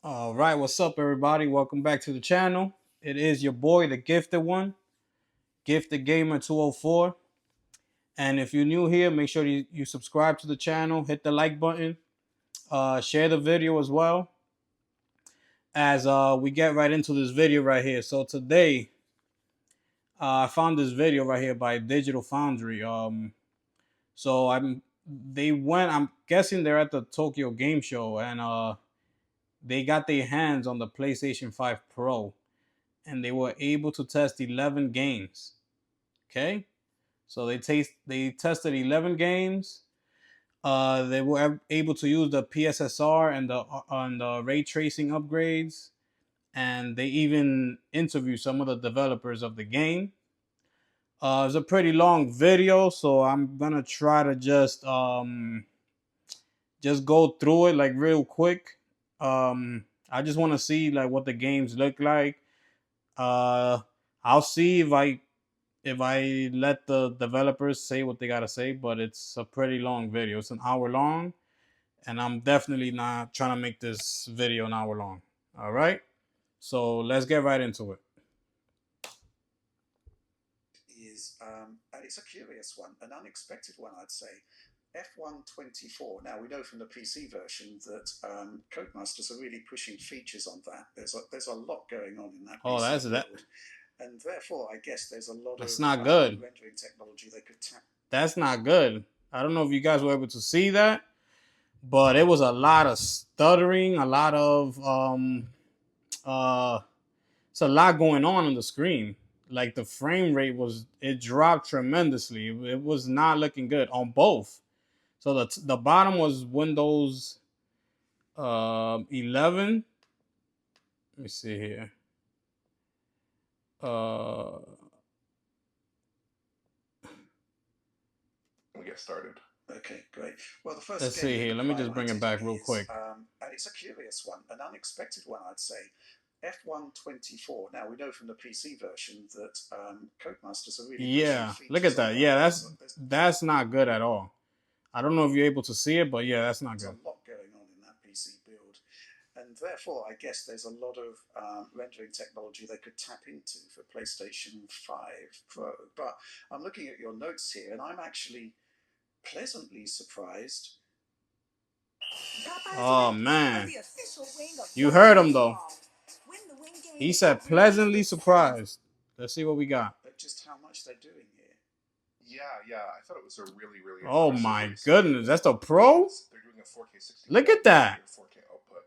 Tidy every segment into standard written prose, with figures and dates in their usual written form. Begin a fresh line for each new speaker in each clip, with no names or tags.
All right, what's up, everybody? Welcome back to the channel. It is your boy, the Gifted One, Gifted Gamer 204. And if you're new here, make sure you subscribe to the channel, hit the like button, share the video as well. As we get right into this video right here. So today, I found this video right here by Digital Foundry. So I'm guessing they're at the Tokyo Game Show, and they got their hands on the PlayStation 5 Pro, and they were able to test 11 games. Okay, so they tested 11 games. They were able to use the PSSR and the ray tracing upgrades, and they even interviewed some of the developers of the game. It's a pretty long video, so I'm gonna try to just go through it like real quick. I just want to see like what the games look like. Uh, I'll see if I let the developers say what they gotta say, but it's a pretty long video. It's an hour long, and I'm definitely not trying to make this video an hour long. All right, so let's get right into it.
And it's a curious one, an unexpected one, I'd say. F124. Now we know from the PC version that Codemasters are really pushing features on that. There's a lot going on in that
Oh,
PC
that's that.
build, and therefore I guess there's a lot
That's
of
not good.
rendering technology they could tap.
That's not good. I don't know if you guys were able to see that, but it was a lot of stuttering, a lot of uh, it's a lot going on the screen. Like the frame rate it dropped tremendously. It was not looking good on both. So the bottom was Windows 11. Let me see here. Uh,
We get started. Okay, great. Well, the first
let's
game
see
that
here.
could
Let
be
me just bring it
highlighted
back real
is,
quick.
and it's a curious one, an unexpected one, I'd say. F124. Now we know from the PC version that Codemasters are really
Yeah,
pushing
look at
features on
that.
that.
Yeah, that's not good at all. I don't know if you're able to see it, but yeah, that's not
There's
good.
a lot going on in that PC build, and therefore I guess there's a lot of rendering technology they could tap into for PlayStation 5 Pro. But I'm looking at your notes here, and I'm actually pleasantly surprised.
Oh man, you heard him though. He said pleasantly surprised. Let's see what we got.
At just how much they're doing here.
Yeah. I thought it was a really
Oh
impressive
my
release.
goodness, that's the Pro.
They're doing a 4K 60
Look at that.
4K output,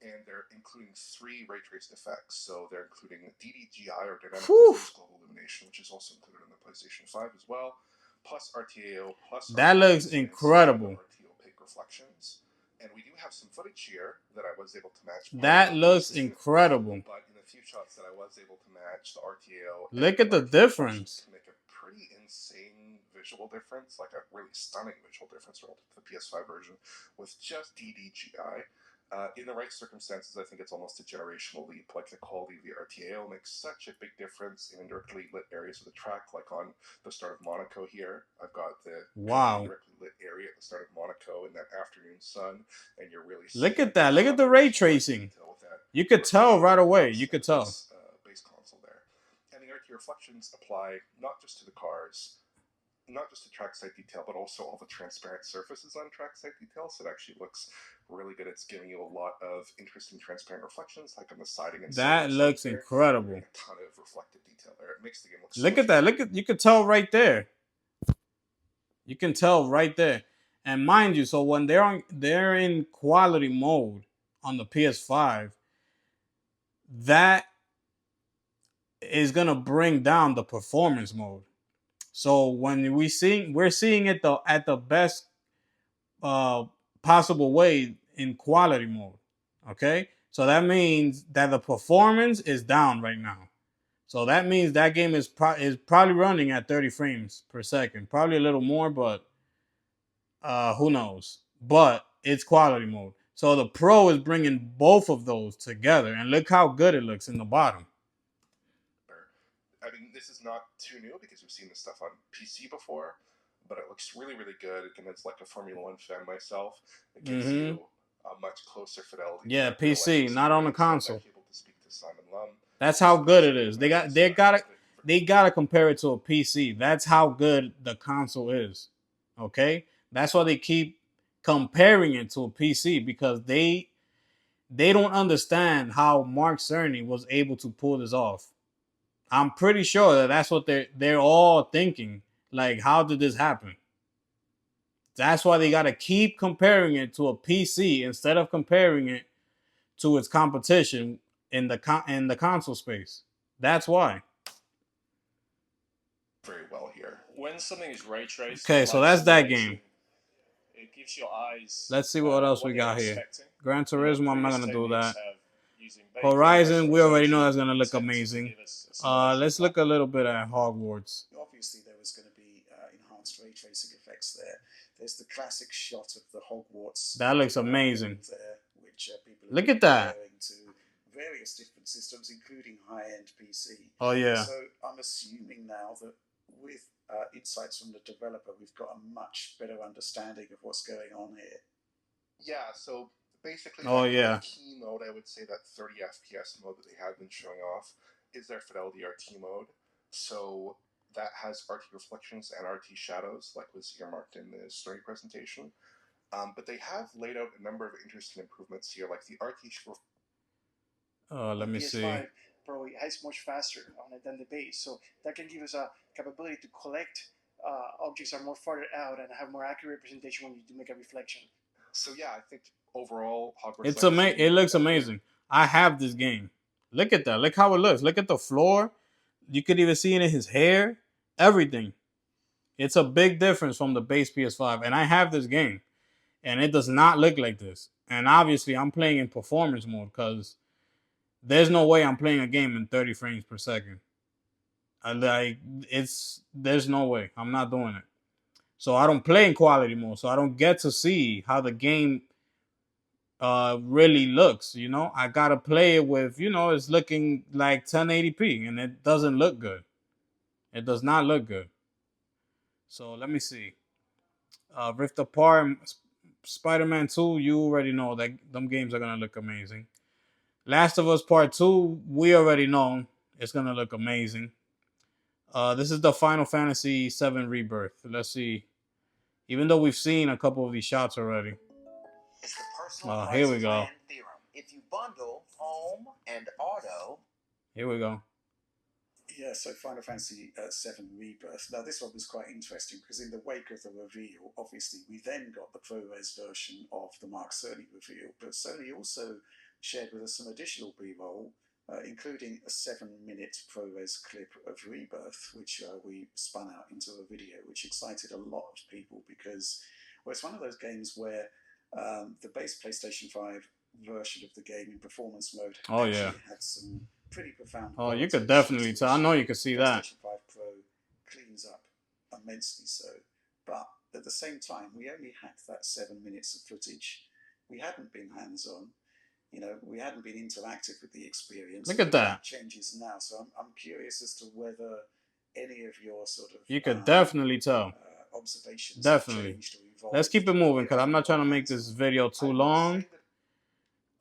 and they're including 3 ray traced effects. So they're including DDGI or dynamic diffuse global illumination, which is also included in the PlayStation 5 as well, plus RTAO, plus
that looks incredible.
RTO opaque reflections. And we do have some footage here that I was able to match.
That looks incredible.
But in a few shots that I was able to match the RTO.
Look at the difference.
To make a pretty insane visual difference, like a really stunning visual difference relative to the PS5 version with just DDGI. In the right circumstances, I think it's almost a generational leap. Like the quality of the RTA makes such a big difference in indirectly lit areas of the track, like on the start of Monaco here. I've got the indirectly lit area at the start of Monaco in that afternoon sun, and you're really
look at that. Look at the ray tracing. You could tell right away. You could tell.
Base console there, and the RT reflections apply not just to the cars, not just to trackside detail, but also all the transparent surfaces on trackside detail. So it actually looks really good. It's giving you a lot of interesting transparent reflections, like on the siding and
that looks incredible.
A ton of reflective detail there. It makes the game look.
Look at that. Look at, you could tell right there. You can tell right there. And mind you, so when they're in quality mode on the PS5, that is gonna bring down the performance mode. So when we're seeing it at the best possible way in quality mode. Okay, so that means that the performance is down right now. So that means that game is probably running at 30 frames per second, probably a little more, but who knows? But it's quality mode. So the Pro is bringing both of those together, and look how good it looks in the bottom.
I mean, this is not too new because we've seen this stuff on PC before, but it looks really good. And it's like a Formula One fan myself. It gives you a much closer fidelity.
Yeah,
to real life
PC, not on the
experience.
console.
I'm able to speak to Simon Lum.
That's how good it is. They gotta compare it to a PC. That's how good the console is. Okay? That's why they keep comparing it to a PC, because they don't understand how Mark Cerny was able to pull this off. I'm pretty sure that that's what they're all thinking. Like, how did this happen? That's why they gotta keep comparing it to a PC instead of comparing it to its competition in the console space. That's why.
Very well here.
When something is ray traced,
Okay, so that's that game.
It gives your eyes.
Let's see what else we got here. Gran Turismo, I'm not gonna do that. Horizon, we already know that's gonna look amazing. Let's look a little bit at Hogwarts.
Obviously, there was going to be enhanced ray tracing effects there. There's the classic shot of the Hogwarts.
That looks amazing.
There, which people
look at that.
To various different systems, including high-end PC.
Oh yeah.
So I'm assuming now that with insights from the developer, we've got a much better understanding of what's going on here.
Yeah. So basically,
the
key mode, I would say that 30 FPS mode that they have been showing off is their Fidelity RT mode. So that has RT reflections and RT shadows, like was earmarked in the story presentation. But they have laid out a number of interesting improvements here, like the RT.
Let me see.
PS5 Pro is much faster on it than the base, so that can give us a capability to collect objects are more farther out and have more accurate representation when you do make a reflection.
So yeah, I think overall, Hogwarts
it's amazing. It looks amazing. I have this game. Look at that. Look how it looks. Look at the floor. You could even see it in his hair. Everything. It's a big difference from the base PS5, and I have this game, and it does not look like this. And obviously, I'm playing in performance mode because there's no way I'm playing a game in 30 frames per second. There's no way. I'm not doing it. So I don't play in quality mode. So I don't get to see how the game really looks. You know, I gotta play it with, it's looking like 1080p, and it doesn't look good. It does not look good. So let me see. Rift Apart, Spider-Man 2, you already know that them games are gonna look amazing. Last of Us Part 2, we already know it's going to look amazing. This is the Final Fantasy VII Rebirth. Let's see. Even though we've seen a couple of these shots already.
It's the personal
here we go.
theorem. If you bundle home and auto...
Here we go.
Yeah, so Final Fantasy VII Rebirth. Now, this one was quite interesting because in the wake of the reveal, obviously, we then got the ProRes version of the Mark Cerny reveal, but Sony also shared with us some additional B-roll, including a 7-minute ProRes clip of Rebirth, which we spun out into a video, which excited a lot of people because, well, it's one of those games where the base PlayStation 5 version of the game in performance mode had some pretty profound.
Oh, you could definitely tell. I know you could see that.
PlayStation 5 Pro cleans up immensely so, but at the same time, we only had that 7 minutes of footage. We hadn't been hands-on. We hadn't been interactive with the experience.
Look at that.
Changes now, so I'm curious as to whether any of your sort of
you could definitely tell
observations.
Definitely. Let's keep it moving because I'm not trying to make this video too long.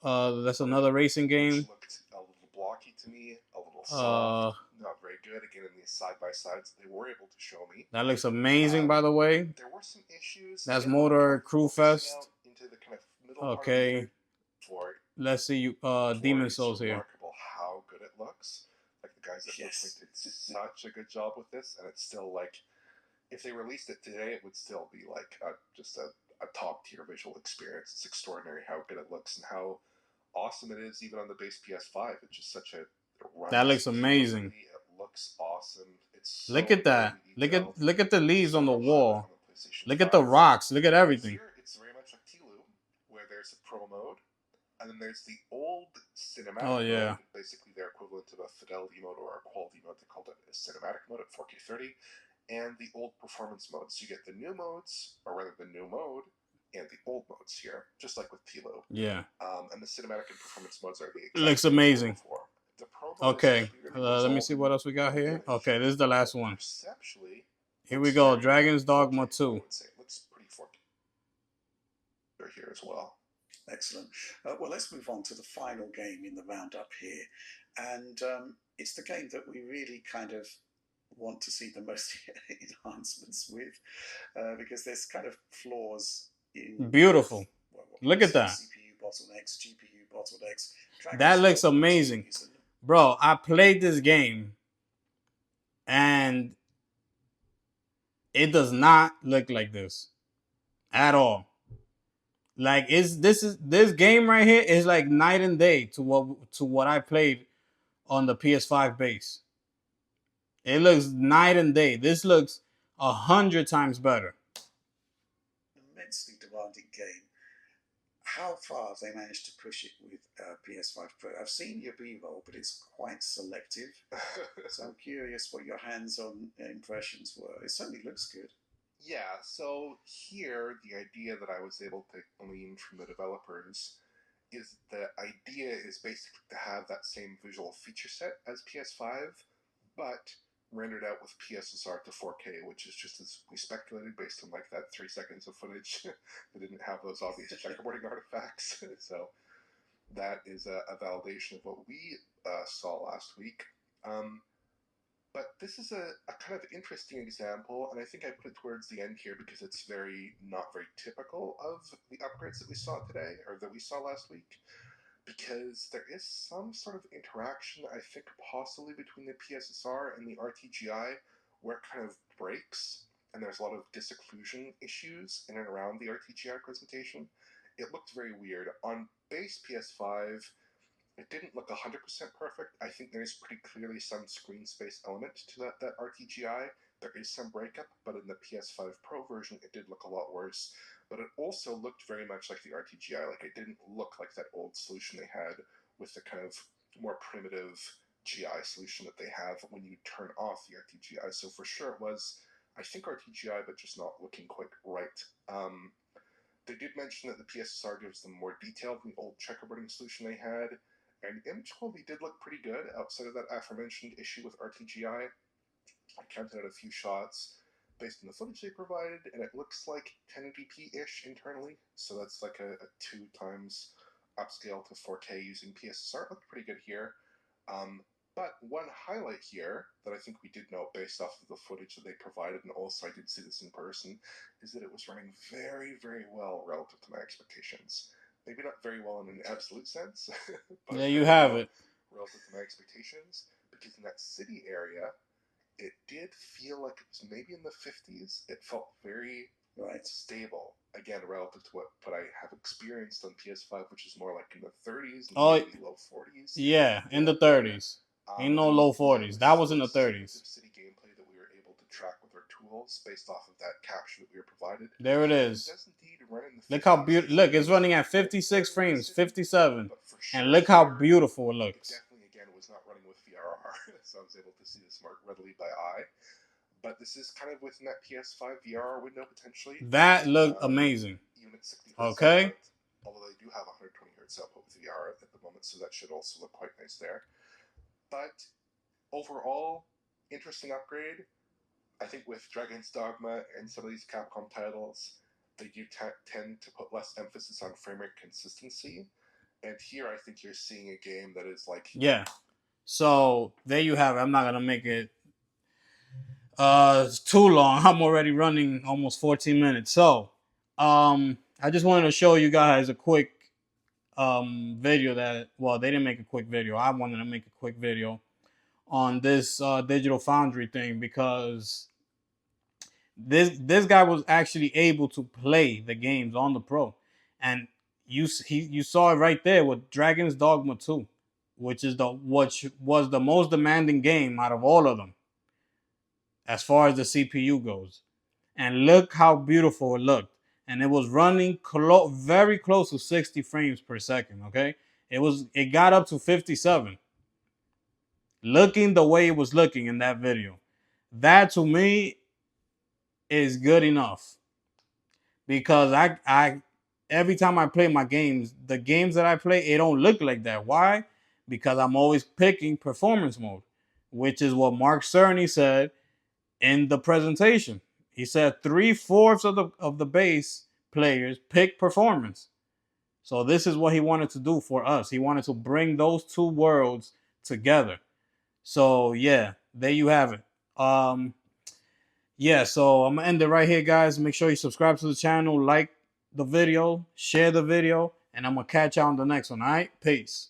That's another racing game.
Looked a little blocky to me, a little soft, not very good. Again, in these side by sides, they were able to show me.
That looks amazing, by the way.
There were some issues.
That's Motor Crew Fest.
Into the kind of middle
okay. Let's see Demon Souls here.
Remarkable how good it looks. Like the guys at Blueprint did such a good job with this, and it's still like, if they released it today, it would still be like just a top tier visual experience. It's extraordinary how good it looks and how awesome it is, even on the base PS5. It's just such a
that looks amazing.
It looks awesome. It's
look at that. Look at the leaves on the wall. Look at the rocks. Look at everything.
Here, it's very much like Tilu, where there's a pro mode. And then there's the old cinematic mode, basically their equivalent of a fidelity mode or a quality mode. They called it a cinematic mode at 4K 30, and the old performance mode. So you get the new modes, or rather the new mode, and the old modes here, just like with Tilo.
Yeah.
And the cinematic and performance modes are the
exact looks amazing.
The pro mode
okay, let me see what else we got here. Okay, this is the last one. Here we go, Dragon's Dogma 2.
It looks pretty 4K here as well.
Excellent. Well, let's move on to the final game in the roundup here. And it's the game that we really kind of want to see the most enhancements with, because there's kind of flaws in
Beautiful. Look at that.
CPU bottlenecks, GPU bottlenecks.
That looks
Dogma
amazing.
2
Bro, I played this game and it does not look like this at all. Like this game right here is like night and day to what I played on the PS5 base. It looks night and day. This looks 100 times better.
immensely demanding game. How far have they managed to push it with PS5 Pro? I've seen your B-roll, but it's quite selective. So I'm curious what your hands-on impressions were. It certainly looks good.
Yeah, so here, the idea that I was able to glean from the developers is the idea is basically to have that same visual feature set as PS5, but rendered out with PSSR to 4K, which is just as we speculated based on like that 3 seconds of footage that didn't have those obvious checkerboarding artifacts. So that is a validation of what we saw last week. But this is a kind of interesting example, and I think I put it towards the end here because it's not very typical of the upgrades that we saw today, or that we saw last week, because there is some sort of interaction, I think, possibly between the PSSR and the RTGI, where it kind of breaks, and there's a lot of disocclusion issues in and around the RTGI presentation. It looked very weird. On base PS5, it didn't look 100% perfect. I think there's pretty clearly some screen space element to that RTGI. There is some breakup, but in the PS5 Pro version, it did look a lot worse. But it also looked very much like the RTGI. Like, it didn't look like that old solution they had with the kind of more primitive GI solution that they have when you turn off the RTGI. So for sure it was, I think, RTGI, but just not looking quite right. They did mention that the PSSR gives them more detail than the old checkerboarding solution they had. And image quality did look pretty good outside of that aforementioned issue with RTGI. I counted out a few shots based on the footage they provided, and it looks like 1080p-ish internally. So that's like a 2 times upscale to 4K using PSSR. It looked pretty good here. But one highlight here that I think we did know based off of the footage that they provided, and also I did see this in person, is that it was running very, very well relative to my expectations. Maybe not very well in an absolute sense, but
there you have it.
Relative to my expectations, because in that city area, it did feel like it was maybe in the 50s. It felt very stable, again, relative to what I have experienced on PS5, which is more like in the 30s and maybe low 40s.
Yeah, in the 30s. Ain't no low 40s. That was in the 30s.
City gameplay that we were able to track with our tools based off of that capture that we were provided.
There it is.
It does indeed run in the 50s.
Look how beautiful. Look, it's running at 56 frames, 57. And look how beautiful it looks.
It definitely, again, was not running with VRR, so I was able to see this more readily by eye. But this is kind of within that PS5 VRR window, potentially.
That looked amazing.
Even at 60 Hz
okay.
output, although they do have 120 Hz output with VR at the moment, so that should also look quite nice there. But overall, interesting upgrade. I think with Dragon's Dogma and some of these Capcom titles, they do tend to put less emphasis on frame rate consistency. And here I think you're seeing a game that is like...
Yeah. So there you have it. I'm not going to make it too long. I'm already running almost 14 minutes. So I just wanted to show you guys a quick video that, well, they didn't make a quick video. I wanted to make a quick video on this Digital Foundry thing, because this guy was actually able to play the games on the Pro, and you saw it right there with Dragon's Dogma 2, which was the most demanding game out of all of them as far as the CPU goes. And look how beautiful it looked. And it was running very close to 60 frames per second, okay? It got up to 57. Looking the way it was looking in that video. That to me is good enough. Because I every time I play my games, the games that I play, it don't look like that. Why? Because I'm always picking performance mode, which is what Mark Cerny said in the presentation. He said 3/4 of the base players pick performance. So this is what he wanted to do for us. He wanted to bring those two worlds together. So yeah, there you have it. Yeah, so I'm gonna end it right here, guys. Make sure you subscribe to the channel, like the video, share the video, and I'm gonna catch you on the next one. All right, peace.